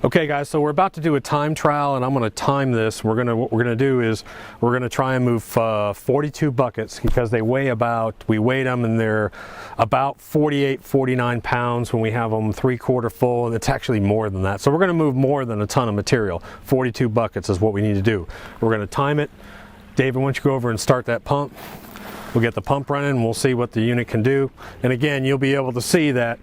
Okay guys, so we're about to do a time trial and I'm going to time this. What we're going to do is we're going to try and move 42 buckets because they weigh we weighed them and they're about 49 pounds when we have them 3/4 full, and it's actually more than that. So we're going to move more than a ton of material. 42 buckets is what we need to do. We're going to time it. David, why don't you go over and start that pump? We'll get the pump running and we'll see what the unit can do. And again, you'll be able to see that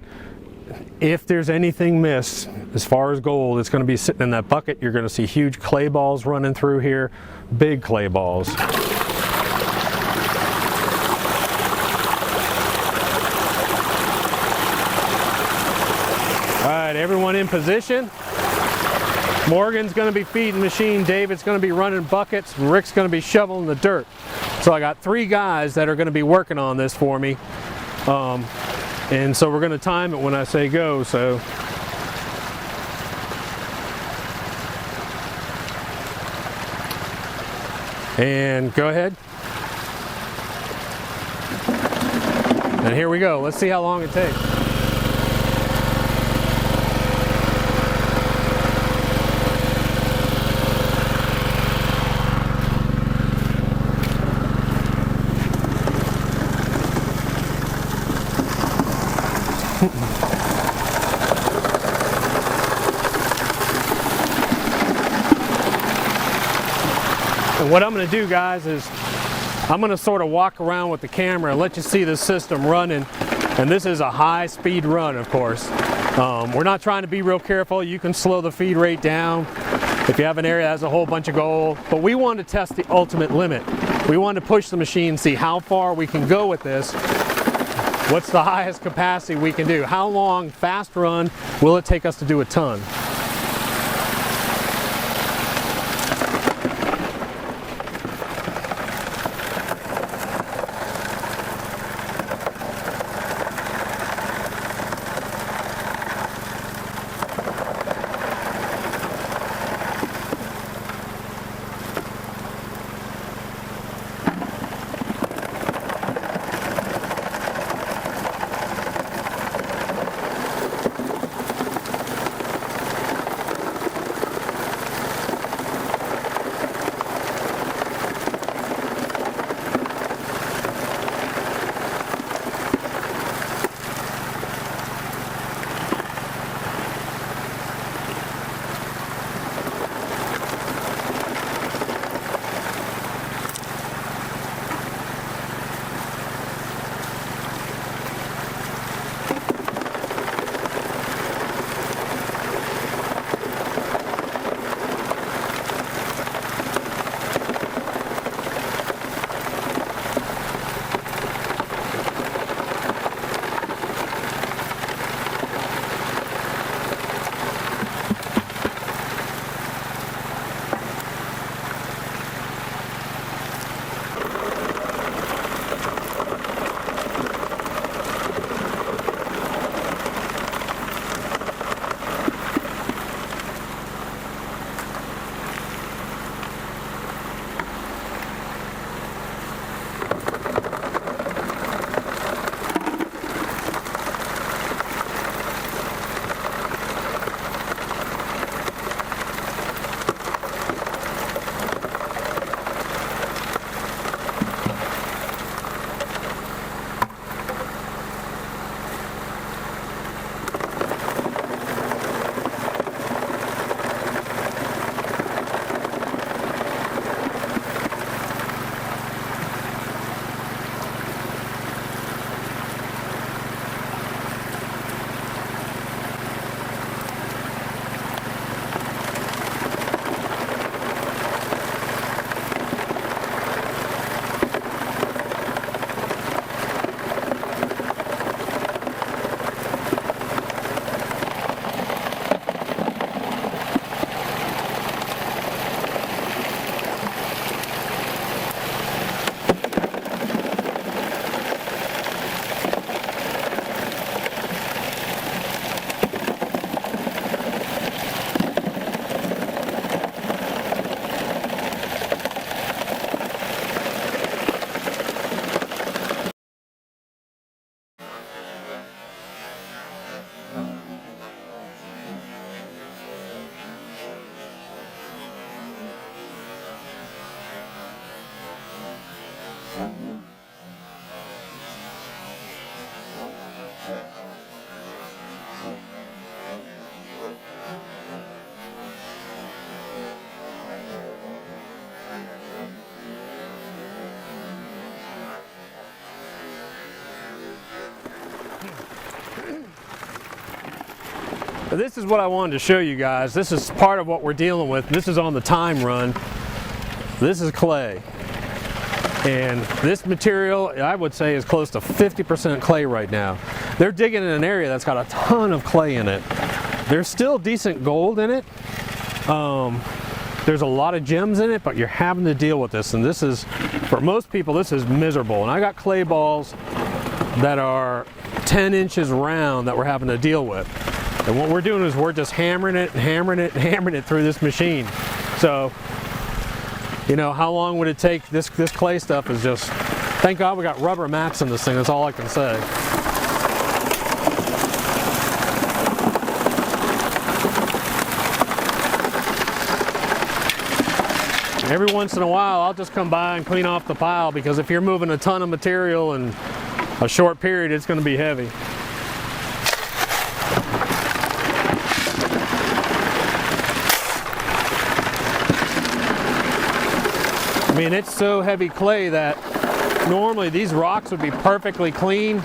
if there's anything missed as far as gold, it's going to be sitting in that bucket. You're going to see huge clay balls running through here, big clay balls. All right, everyone in position. Morgan's going to be feeding machine, David's going to be running buckets, and Rick's going to be shoveling the dirt. So I got 3 guys that are going to be working on this for me. And so we're going to time it when I say go. So and go ahead. And here we go. Let's see how long it takes. And what I'm going to do, guys, is I'm going to sort of walk around with the camera and let you see the system running. And this is a high-speed run, of course. We're not trying to be real careful. You can slow the feed rate down if you have an area that has a whole bunch of gold. But we want to test the ultimate limit. We want to push the machine, see how far we can go with this. What's the highest capacity we can do? How long, fast run, will it take us to do a ton? This is what I wanted to show you guys. This is part of what we're dealing with. This is on the time run. This is clay. And this material, I would say, is close to 50% clay right now. They're digging in an area that's got a ton of clay in it. There's still decent gold in it. There's a lot of gems in it, but you're having to deal with this. And this is, for most people, this is miserable. And I got clay balls that are 10 inches round that we're having to deal with. And what we're doing is we're just hammering it and hammering it and hammering it through this machine. So, you know, how long would it take? This clay stuff is just, thank God we got rubber mats in this thing, that's all I can say. Every once in a while I'll just come by and clean off the pile, because if you're moving a ton of material in a short period, it's going to be heavy. I mean, it's so heavy clay that normally these rocks would be perfectly clean.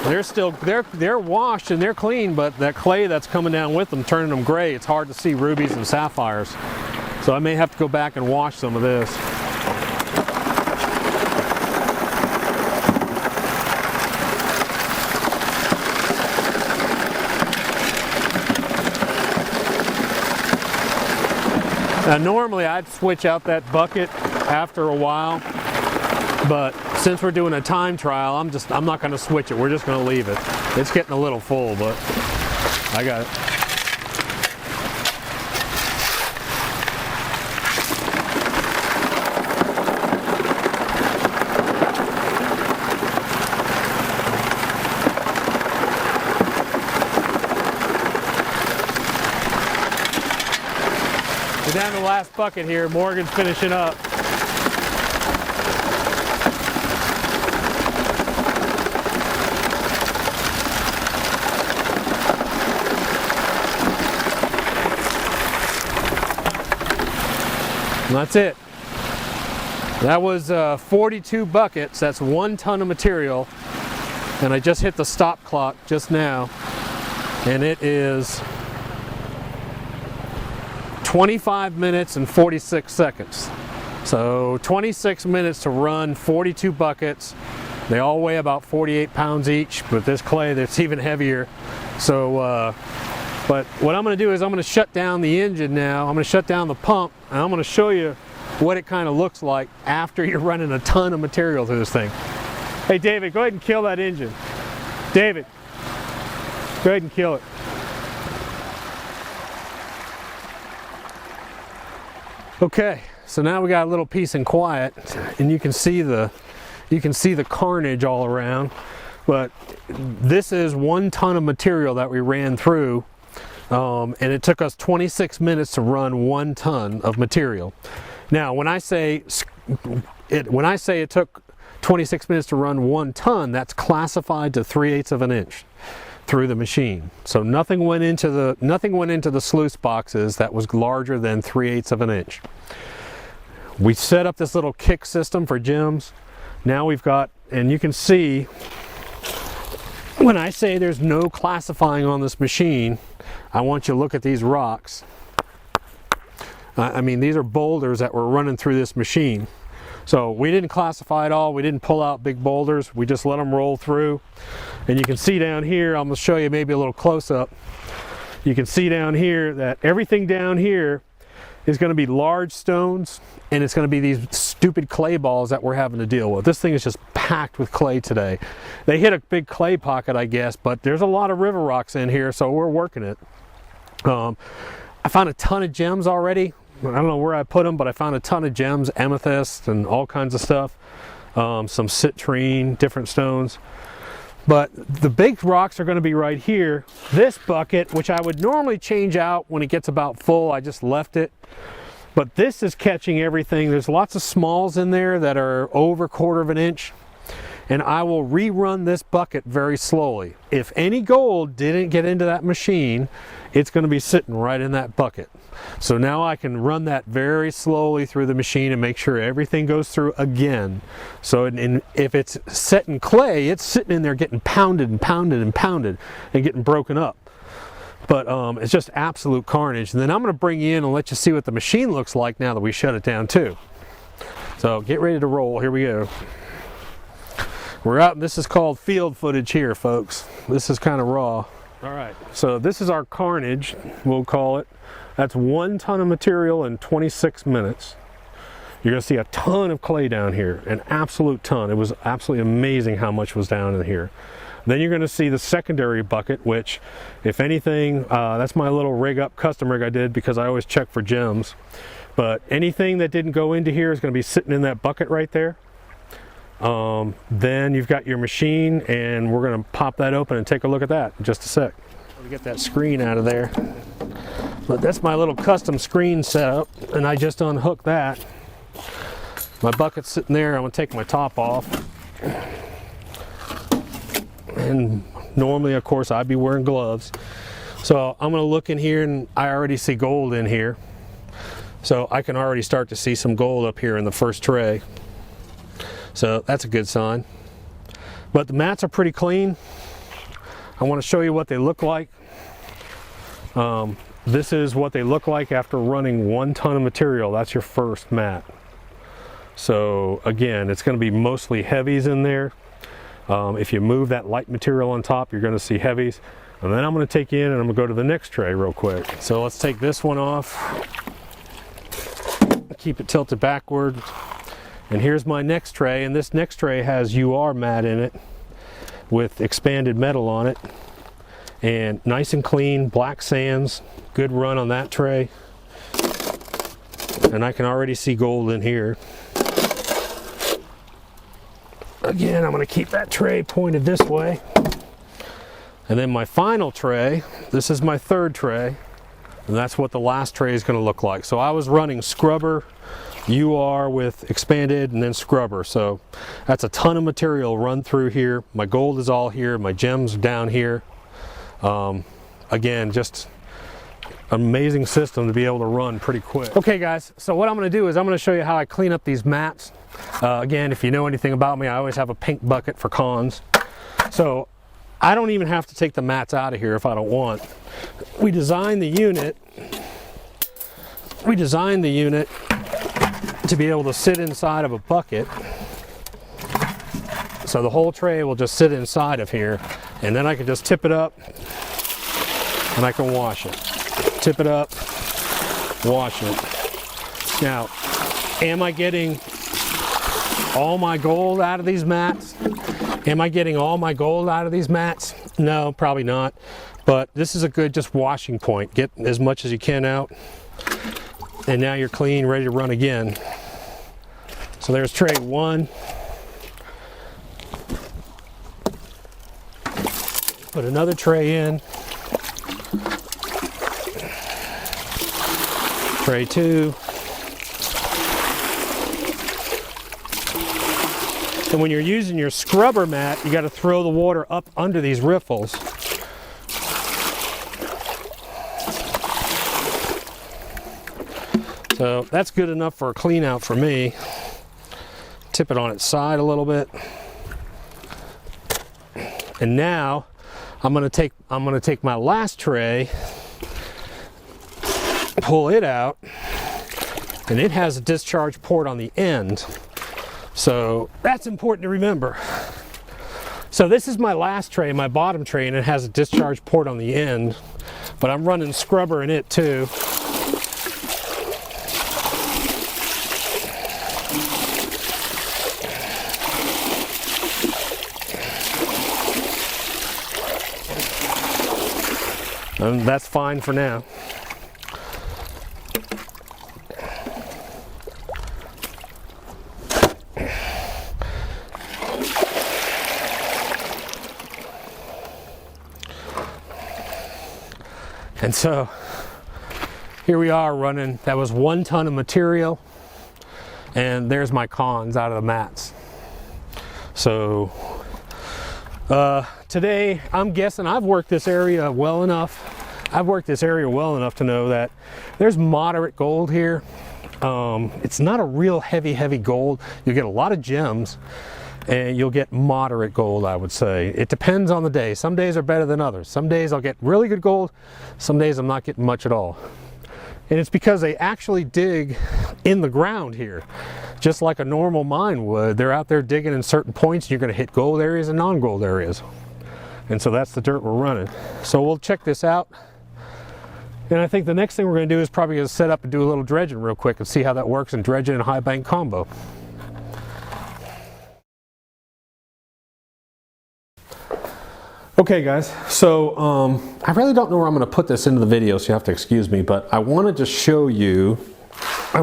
They're washed and they're clean, but that clay that's coming down with them, turning them gray, it's hard to see rubies and sapphires. So I may have to go back and wash some of this. Now normally I'd switch out that bucket after a while, but since we're doing a time trial, I'm not going to switch it. We're just going to leave it. It's getting a little full, but I got it. We're down to the last bucket here. Morgan's finishing up. And that's it. That was 42 buckets. That's 1 ton of material. And I just hit the stop clock just now. And it is 25 minutes and 46 seconds. So 26 minutes to run 42 buckets. They all weigh about 48 pounds each, but this clay that's even heavier. So, but what I'm going to do is I'm going to shut down the engine now. I'm going to shut down the pump, and I'm going to show you what it kind of looks like after you're running a ton of material through this thing. Hey David, go ahead and kill that engine. David, go ahead and kill it. Okay, so now we got a little peace and quiet, and you can see the carnage all around. But this is 1 ton of material that we ran through, and it took us 26 minutes to run 1 ton of material. Now, when I say it took 26 minutes to run 1 ton, that's classified to 3/8 of an inch through the machine. So nothing went into the sluice boxes that was larger than 3/8 of an inch. We set up this little kick system for gems. Now we've got, and you can see when I say there's no classifying on this machine, I want you to look at these rocks. I mean, these are boulders that were running through this machine. So we didn't classify it all. We didn't pull out big boulders. We just let them roll through. And you can see down here, I'm going to show you maybe a little close-up. You can see down here that everything down here is going to be large stones, and it's going to be these stupid clay balls that we're having to deal with. This thing is just packed with clay today. They hit a big clay pocket, I guess, but there's a lot of river rocks in here, so we're working it. I found a ton of gems already. I don't know where I put them, but I found a ton of gems, amethyst and all kinds of stuff. Some citrine, different stones. But the big rocks are going to be right here. This bucket, which I would normally change out when it gets about full, I just left it. But this is catching everything. There's lots of smalls in there that are over 1/4 of an inch. And I will rerun this bucket very slowly. If any gold didn't get into that machine, it's going to be sitting right in that bucket. So now I can run that very slowly through the machine and make sure everything goes through again. So if it's set in clay, it's sitting in there getting pounded and pounded and pounded and getting broken up. But it's just absolute carnage. And then I'm going to bring you in and let you see what the machine looks like now that we shut it down too. So get ready to roll. Here we go. We're out, and this is called field footage here, folks. This is kind of raw. All right, so this is our carnage, we'll call it. That's 1 ton of material in 26 minutes. You're gonna see a ton of clay down here, an absolute ton. It was absolutely amazing how much was down in here. Then you're gonna see the secondary bucket, which, if anything, that's my little rig up, custom rig I did because I always check for gems. But anything that didn't go into here is gonna be sitting in that bucket right there. Then you've got your machine, and we're going to pop that open and take a look at that in just a sec. Let me get that screen out of there. But that's my little custom screen setup, and I just unhooked that. My bucket's sitting there. I'm going to take my top off. And normally, of course, I'd be wearing gloves. So I'm going to look in here, and I already see gold in here. So I can already start to see some gold up here in the first tray. So that's a good sign. But the mats are pretty clean. I want to show you what they look like. This is what they look like after running 1 ton of material. That's your first mat. So again, it's going to be mostly heavies in there. If you move that light material on top, you're going to see heavies. And then I'm going to take you in and I'm going to go to the next tray real quick. So let's take this one off. Keep it tilted backward. And here's my next tray, and this next tray has UR mat in it with expanded metal on it, and nice and clean, black sands, good run on that tray. And I can already see gold in here. Again, I'm going to keep that tray pointed this way. And then my final tray, this is my third tray, and that's what the last tray is going to look like. So I was running scrubber, UR with expanded, and then scrubber. So that's a ton of material run through here. My gold is all here, my gems are down here. Again, just an amazing system to be able to run pretty quick. Okay guys, so what I'm going to do is I'm going to show you how I clean up these mats. Again, if you know anything about me, I always have a pink bucket for cons. So I don't even have to take the mats out of here if I don't want. We designed the unit to be able to sit inside of a bucket. So the whole tray will just sit inside of here, and then I can just tip it up and I can wash it. Tip it up, wash it. Now, am I getting all my gold out of these mats? Am I getting all my gold out of these mats? No, probably not. But this is a good just washing point. Get as much as you can out. And now you're clean, ready to run again. So there's tray 1. Put another tray in. Tray 2. And when you're using your scrubber mat, you got to throw the water up under these riffles. So that's good enough for a clean out for me. Tip it on its side a little bit. And now I'm going to take my last tray, pull it out, and it has a discharge port on the end. So that's important to remember. So this is my last tray, my bottom tray, and it has a discharge port on the end, but I'm running scrubber in it too. And that's fine for now. And so here we are running, that was 1 ton of material, and there's my cons out of the mats. So today I'm guessing I've worked this area well enough. I've worked this area well enough to know that there's moderate gold here. It's not a real heavy gold. You'll get a lot of gems and you'll get moderate gold, I would say. It depends on the day. Some days are better than others. Some days I'll get really good gold. Some days I'm not getting much at all. And it's because they actually dig in the ground here, just like a normal mine would. They're out there digging in certain points. And you're going to hit gold areas and non-gold areas. And so that's the dirt we're running. So we'll check this out. And I think the next thing we're going to do is probably going to set up and do a little dredging real quick and see how that works in dredging and high bank combo. Okay guys, so I really don't know where I'm going to put this into the video, so you have to excuse me, but I wanted to show you, I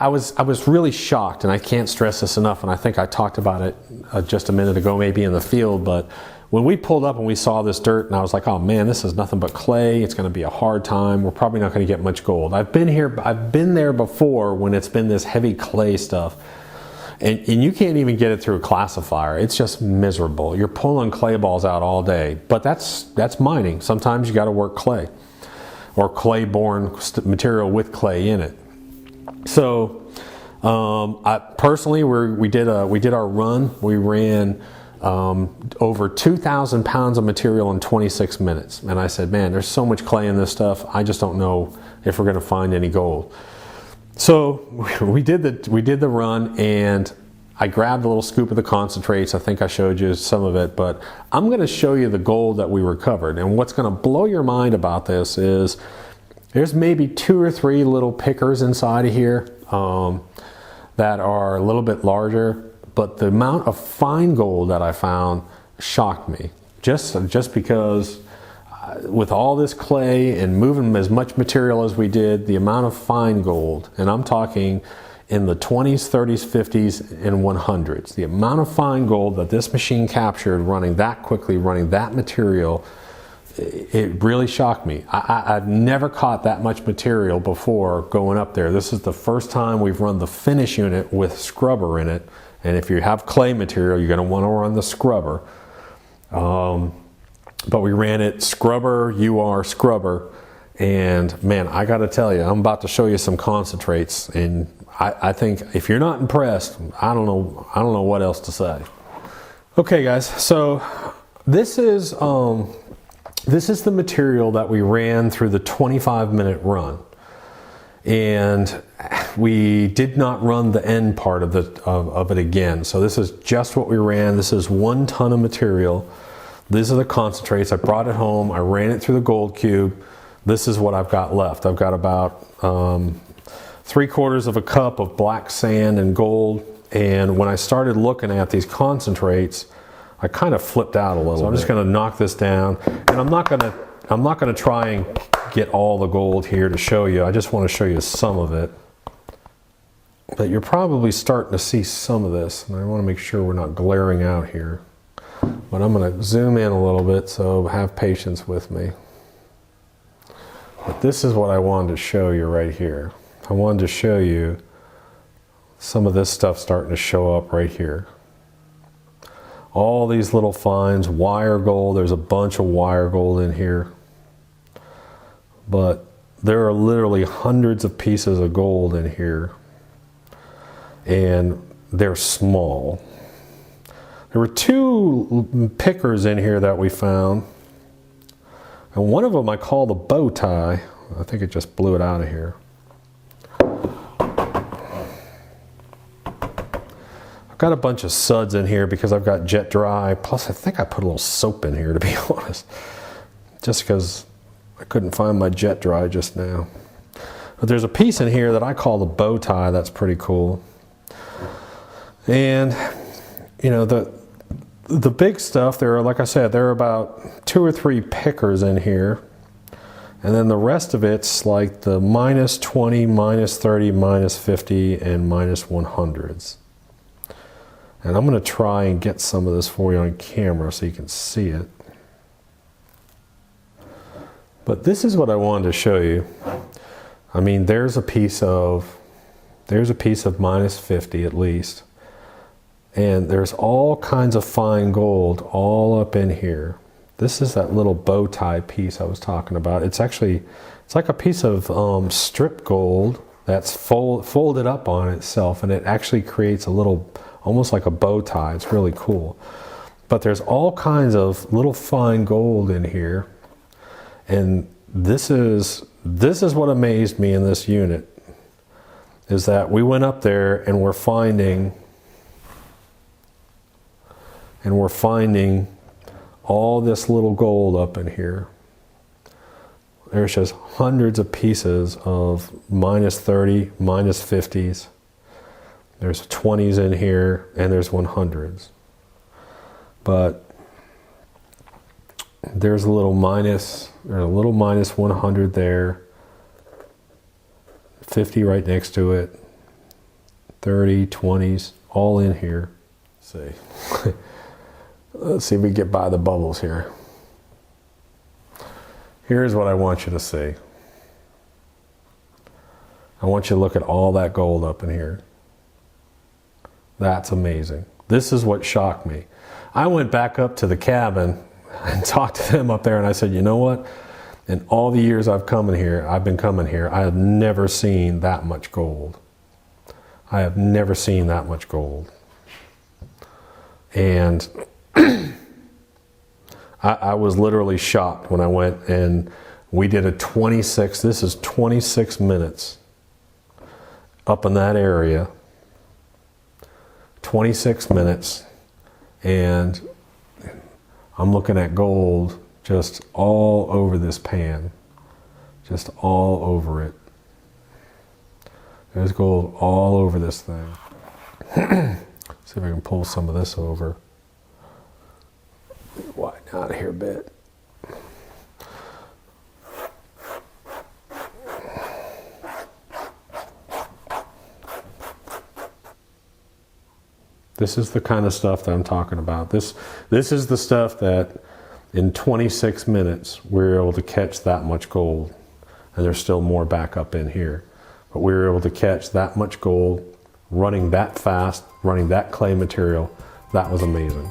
was really shocked, and I can't stress this enough, and I think I talked about it just a minute ago maybe in the field, but when we pulled up and we saw this dirt, and I was like, oh man, this is nothing but clay. It's going to be a hard time. We're probably not going to get much gold. I've been there before when it's been this heavy clay stuff, and you can't even get it through a classifier. It's just miserable. You're pulling clay balls out all day, but that's mining. Sometimes you got to work clay or clay-borne material with clay in it. So personally, we did our run. We ran over 2,000 pounds of material in 26 minutes. And I said, man, there's so much clay in this stuff. I just don't know if we're going to find any gold. So we did the run, and I grabbed a little scoop of the concentrates. I think I showed you some of it, but I'm going to show you the gold that we recovered. And what's going to blow your mind about this is there's maybe 2 or 3 little pickers inside of here that are a little bit larger. But the amount of fine gold that I found shocked me. Just because with all this clay and moving as much material as we did, the amount of fine gold, and I'm talking in the 20s, 30s, 50s, and 100s, the amount of fine gold that this machine captured running that quickly, running that material, it really shocked me. I've never caught that much material before going up there. This is the first time we've run the finish unit with scrubber in it. And if you have clay material, you're going to want to run the scrubber. But we ran it scrubber, scrubber. And man, I got to tell you, I'm about to show you some concentrates. And I think if you're not impressed, I don't know what else to say. Okay guys, so this is the material that we ran through the 25-minute run. And we did not run the end part of it again. So this is just what we ran. This is 1 ton of material. These are the concentrates. I brought it home. I ran it through the gold cube. This is what I've got left. I've got about 3/4 of a cup of black sand and gold. And when I started looking at these concentrates, I kind of flipped out a little bit. So I'm just going to knock this down, and I'm not going to try and get all the gold here to show you. I just want to show you some of it. But you're probably starting to see some of this, and I want to make sure we're not glaring out here. But I'm going to zoom in a little bit, so have patience with me. But this is what I wanted to show you right here. I wanted to show you some of this stuff starting to show up right here. All these little finds, wire gold. There's a bunch of wire gold in here. But there are literally hundreds of pieces of gold in here, and they're small. There were 2 pickers in here that we found, and one of them I call the bow tie. I think it just blew it out of here. I've got a bunch of suds in here because I've got jet dry, plus I think I put a little soap in here, to be honest, just because I couldn't find my jet dry just now. But there's a piece in here that I call the bow tie. That's pretty cool. And you know, the big stuff, there are, like I said, there are about 2 or 3 pickers in here. And then the rest of it's like the -20, -30, -50, and -100s. And I'm going to try and get some of this for you on camera so you can see it. But this is what I wanted to show you. I mean, there's a piece of minus 50 at least. And there's all kinds of fine gold all up in here. This is that little bow tie piece I was talking about. It's like a piece of strip gold that's folded up on itself, and it actually creates a little, almost like a bow tie. It's really cool. But there's all kinds of little fine gold in here. And this is what amazed me in this unit, is that we went up there and we're finding all this little gold up in here. There's just hundreds of pieces of minus 30, minus 50s. There's 20s in here, and there's 100s. But there's a little minus 100 there. 50 right next to it. 30, 20s, all in here. Let's see. Let's see if we get by the bubbles here. Here's what I want you to see. I want you to look at all that gold up in here. That's amazing. This is what shocked me. I went back up to the cabin and talked to them up there, and I said, you know what? In all the years I've been coming here, I have never seen that much gold. I have never seen that much gold. And I was literally shocked when I went, and we did this is 26 minutes up in that area. 26 minutes, and I'm looking at gold just all over this pan. Just all over it. There's gold all over this thing. See if I can pull some of this over. Widen out here a bit. This is the kind of stuff that I'm talking about. This is the stuff that in 26 minutes we were able to catch that much gold. And there's still more back up in here. But we were able to catch that much gold, running that fast, running that clay material. That was amazing.